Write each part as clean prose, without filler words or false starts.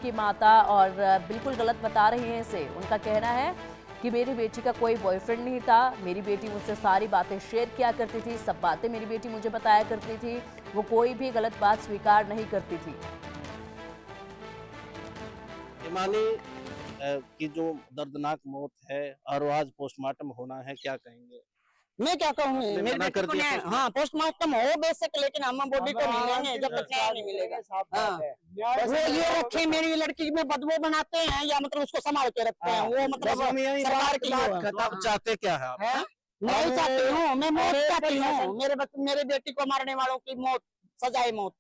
की माता और बिल्कुल गलत बता रही हैं इसे। उनका कहना है कि मेरी बेटी का कोई बॉयफ्रेंड नहीं था, मेरी बेटी मुझसे सारी बातें शेयर किया करती थी, सब बातें मेरी बेटी मुझे बताया करती थी, वो कोई भी गलत बात स्वीकार नहीं करती थी। हिमानी की जो दर्दनाक मौत है और आज पोस्टमार्टम होना है, क्या कहेंगे? मैं क्या कहूँ, आपने मेरी मना बेटी कर को दिया न्याय, हाँ पोस्टमार्टम हो बेशक, लेकिन हम बॉडी को नहीं लेंगे जब तक न्याय नहीं मिलेगा। हाँ वो ये रखे मेरी लड़की में बदबू बनाते हैं या मतलब उसको संभाल के रखते हैं, वो मतलब सरकार की आप चाहते क्या है आप? नहीं चाहती हूँ, मैं मौत चाहती हूँ, मेरे बेटी को मारने वालों की मौत, सजाए मौत।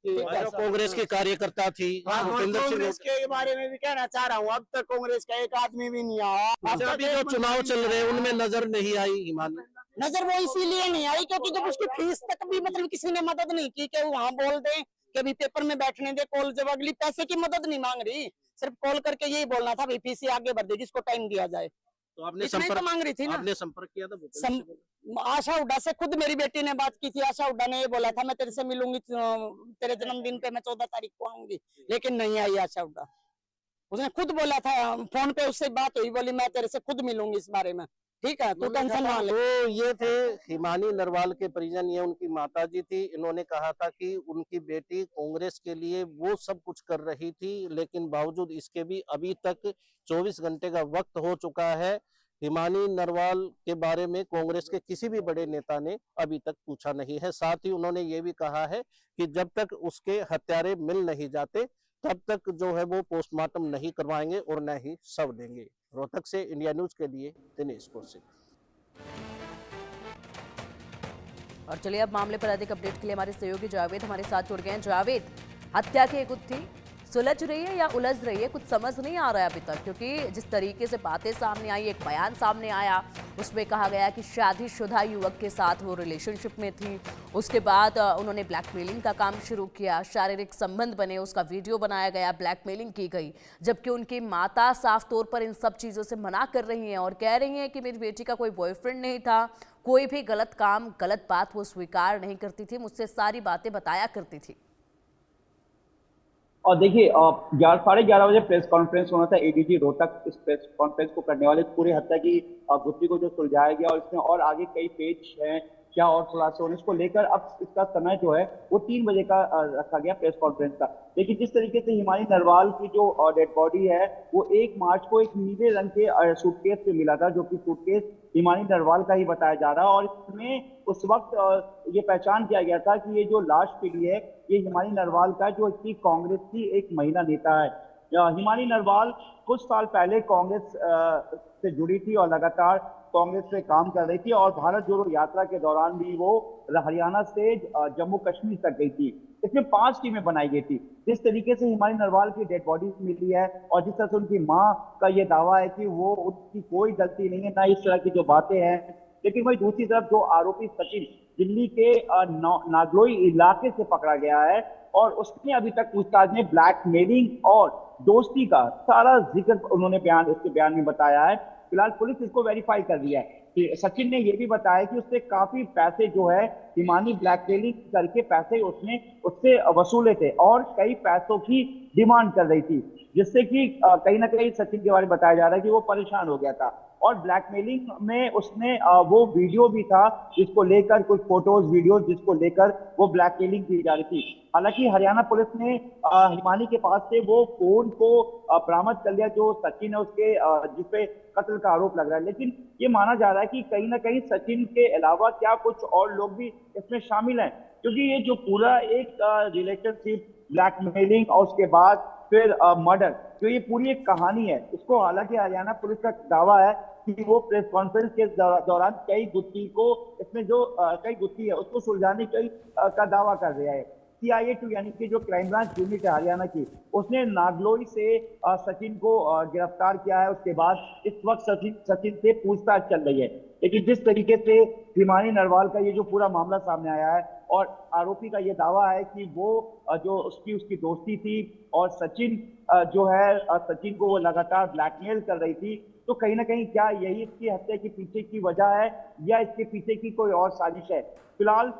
जो कांग्रेस की कार्यकर्ता थी भूपेंद्र सिंह, कांग्रेस के बारे में भी कहना चाह रहा हूँ, अब तक कांग्रेस का एक आदमी भी नहीं आया। अच्छा, अभी जो चुनाव चल रहे हैं उनमें नजर नहीं आई हिमानी। नजर वो इसीलिए नहीं आई क्योंकि जब उसकी फीस तक भी मतलब किसी ने मदद नहीं की कि वहाँ बोल दे कि अभी पेपर में बैठने दे, कॉल जब अगली पैसे की मदद नहीं मांग रही, सिर्फ कॉल करके यही बोलना था भाई फीस आगे बढ़ दे जिसको टाइम दिया जाए। तो आपने इतना ही तो मांग रही थी ना। आपने संपर्क किया था भूपेंद्र सिंह को? आशा हुड्डा से खुद मेरी बेटी ने बात की थी। आशा हुड्डा ने ये बोला था मैं तेरे से मिलूंगी, तेरे जन्मदिन पे मैं 14 तारीख को आऊंगी, लेकिन नहीं आई आशा हुड्डा। उसने खुद बोला था फोन पे, उससे बात हुई, बोली मैं तेरे से खुद मिलूंगी इस बारे में, ठीक है तू टेंशन ना ले। तो ये थे हिमानी नरवाल के परिजन, ये उनकी माताजी थी। इन्होंने कहा था कि उनकी बेटी कांग्रेस के लिए वो सब कुछ कर रही थी, लेकिन बावजूद इसके भी अभी तक 24 घंटे का वक्त हो चुका है। हिमानी नरवाल के बारे में कांग्रेस के किसी भी बड़े नेता ने अभी तक पूछा नहीं है। साथ ही उन्होंने ये भी कहा है कि जब तक उसके हत्यारे मिल नहीं जाते तब तक जो है वो पोस्टमार्टम नहीं करवाएंगे और न ही शव देंगे। रोहतक से इंडिया न्यूज के लिए दिनेश कौशिक। और चलिए अब मामले पर अधिक अपडेट के लिए हमारे सहयोगी जावेद हमारे साथ जुड़ गए हैं। जावेद, हत्या की गुत्थी सुलझ रही है या उलझ रही है, कुछ समझ नहीं आ रहा है अभी तक, क्योंकि जिस तरीके से बातें सामने आई, एक बयान सामने आया, उसमें कहा गया कि शादीशुदा युवक के साथ वो रिलेशनशिप में थी, उसके बाद उन्होंने ब्लैकमेलिंग का काम शुरू किया, शारीरिक संबंध बने, उसका वीडियो बनाया गया, ब्लैकमेलिंग की गई, जबकि उनकी माता साफ तौर पर इन सब चीज़ों से मना कर रही हैं और कह रही हैं कि मेरी बेटी का कोई बॉयफ्रेंड नहीं था, कोई भी गलत काम गलत बात वो स्वीकार नहीं करती थी, मुझसे सारी बातें बताया करती थी। और देखिए 11:30 बजे प्रेस कॉन्फ्रेंस होना था एडीजी रोहतक। इस प्रेस कॉन्फ्रेंस को करने वाले पूरी हत्या की गुत्थी को जो सुलझाया गया और इसमें और आगे कई पेज हैं, क्या और खुलासे होने, इसको लेकर अब इसका समय जो है वो 3 बजे का रखा गया प्रेस कॉन्फ्रेंस का। लेकिन जिस तरीके से हिमानी नरवाल की जो डेड बॉडी है वो 1 मार्च को एक नीले रंग के सूटकेस से मिला था, जो कि सूटकेस हिमानी नरवाल का ही बताया जा रहा है। और इसमें उस वक्त ये पहचान किया गया था कि ये जो लाश पीढ़ी है ये हिमानी नरवाल का, जो इसकी कांग्रेस की एक महिला नेता है। हिमानी नरवाल कुछ साल पहले कांग्रेस से जुड़ी थी और लगातार कांग्रेस में काम कर रही थी और भारत जोड़ो यात्रा के दौरान भी वो हरियाणा से जम्मू कश्मीर तक गई थी। इसमें 5 टीमें बनाई गई थी। जिस तरीके से हिमानी नरवाल की डेड बॉडी मिली है और जिस तरह से उनकी मां का ये दावा है कि वो उसकी कोई गलती नहीं है, ना इस तरह की जो बातें हैं, लेकिन वही दूसरी तरफ जो आरोपी सचिन दिल्ली के नागलोई इलाके से पकड़ा गया है और उसने अभी तक पूछताछ में ब्लैकमेलिंग और दोस्ती का सारा जिक्र उन्होंने उसके बयान में बताया है। फिलहाल पुलिस इसको वेरीफाई कर रही है कि सचिन ने यह भी बताया कि उससे काफी पैसे जो है हिमानी ब्लैकमेलिंग करके पैसे उसने उससे वसूले थे और कई पैसों की डिमांड कर रही थी, जिससे कि कहीं ना कहीं सचिन के बारे में बताया जा रहा है कि वो परेशान हो गया था। और ब्लैकमेलिंग में उसने वो वीडियो भी था जिसको लेकर, कुछ फोटोज वीडियो जिसको लेकर वो ब्लैकमेलिंग की जा रही थी। हालांकि हरियाणा पुलिस ने हिमानी के पास से वो फोन को बरामद कर लिया जो सचिन है उसके जिसपे कत्ल का आरोप लग रहा है, लेकिन ये माना जा रहा है कि कहीं ना कहीं सचिन के अलावा क्या कुछ और लोग भी इसमें शामिल हैं, क्योंकि ये जो पूरा एक रिलेशनशिप, ब्लैकमेलिंग और उसके बाद फिर मर्डर, जो ये पूरी एक कहानी है, इसको हालांकि हरियाणा पुलिस का दावा है कि वो प्रेस कॉन्फ्रेंस के दौरान कई गुत्थी को, इसमें जो कई गुत्थी है उसको सुलझाने का दावा कर रहा है। CIA2 यानी कि जो क्राइम ब्रांच यूनिट है हरियाणा की, उसने नागलोई से सचिन को गिरफ्तार किया है। उसके बाद इस वक्त सचिन से पूछताछ चल रही है। लेकिन जिस तरीके से हिमानी नरवाल का ये जो पूरा मामला सामने आया है और आरोपी का ये दावा है कि वो जो उसकी दोस्ती थी और सचिन जो है सचिन को वो लगातार ब्लैकमेल कर रही थी, तो कहीं ना कहीं क्या यही इसकी हत्या के पीछे की वजह है या इसके पीछे की कोई और साजिश है? फिलहाल